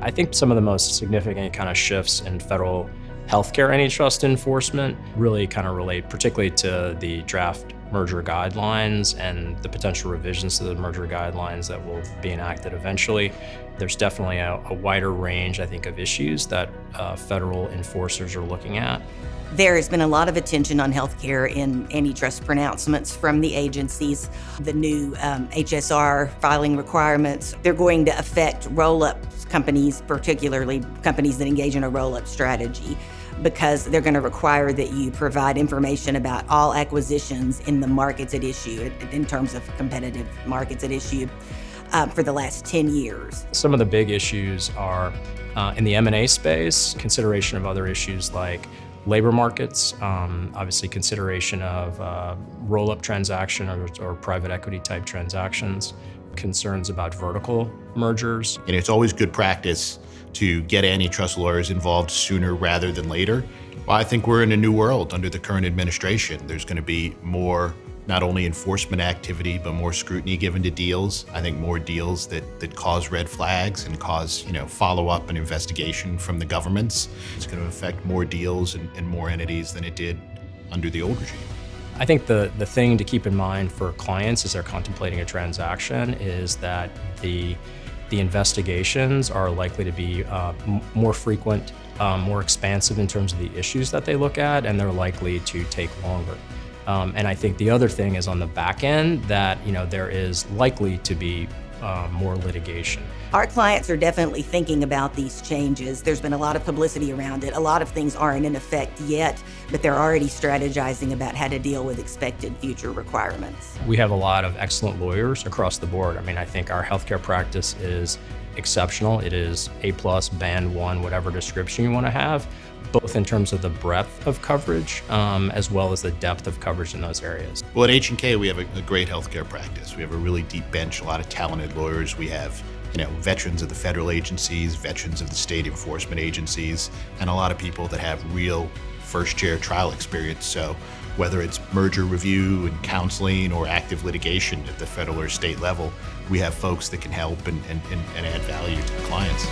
I think some of the most significant kind of shifts in federal healthcare antitrust enforcement really kind of relate particularly to the draft merger guidelines and the potential revisions to the merger guidelines that will be enacted eventually. There's definitely a wider range, I think, of issues that federal enforcers are looking at. There has been a lot of attention on healthcare in antitrust pronouncements from the agencies. The new HSR filing requirements, they're going to affect roll-up companies, particularly companies that engage in a roll-up strategy, because they're going to require that you provide information about all acquisitions in the markets at issue, in terms of competitive markets at issue, for the last 10 years. Some of the big issues are in the M&A space, consideration of other issues like labor markets, obviously consideration of roll-up transaction or private equity type transactions, concerns about vertical mergers. And it's always good practice to get antitrust lawyers involved sooner rather than later. Well, I think we're in a new world under the current administration. There's going to be more not only enforcement activity, but more scrutiny given to deals. I think more deals that cause red flags and cause follow-up and investigation from the governments. It's going to affect more deals and more entities than it did under the old regime. I think the thing to keep in mind for clients as they're contemplating a transaction is that the investigations are likely to be more frequent, more expansive in terms of the issues that they look at, and they're likely to take longer. And I think the other thing is on the back end that there is likely to be more litigation. Our clients are definitely thinking about these changes. There's been a lot of publicity around it. A lot of things aren't in effect yet, but they're already strategizing about how to deal with expected future requirements. We have a lot of excellent lawyers across the board. I mean, I think our healthcare practice is exceptional. It is A+, band 1, whatever description you want to have, both in terms of the breadth of coverage as well as the depth of coverage in those areas. Well, at H&K, we have a great healthcare practice. We have a really deep bench, a lot of talented lawyers. We have veterans of the federal agencies, veterans of the state enforcement agencies, and a lot of people that have real first-chair trial experience. So whether it's merger review and counseling or active litigation at the federal or state level, we have folks that can help and add value to the clients.